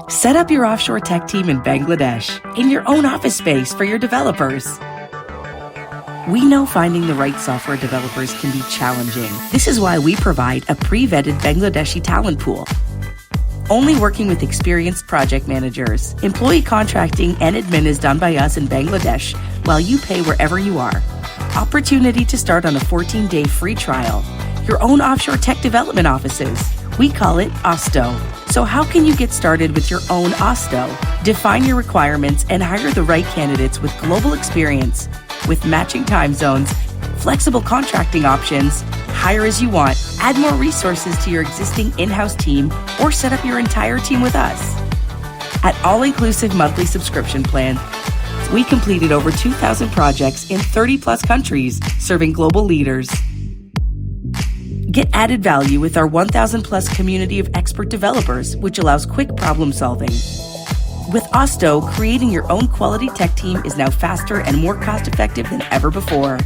Set up your offshore tech team in Bangladesh in your own office space for your developers. We know finding the right software developers can be challenging. This is why we provide a pre-vetted Bangladeshi talent pool. Only working with experienced project managers. Employee contracting and admin is done by us in Bangladesh, while you pay wherever you are. Opportunity to start on a 14-day free trial. Your own offshore tech development offices. We call it OSTDO. So how can you get started with your own OSTDO? Define your requirements and hire the right candidates with global experience, with matching time zones, flexible contracting options, hire as you want, add more resources to your existing in-house team, or set up your entire team with us. At all-inclusive monthly subscription plan, we completed over 2,000 projects in 30-plus countries, serving global leaders. Get added value with our 1,000-plus community of expert developers, which allows quick problem solving. With OSTDO, creating your own quality tech team is now faster and more cost-effective than ever before.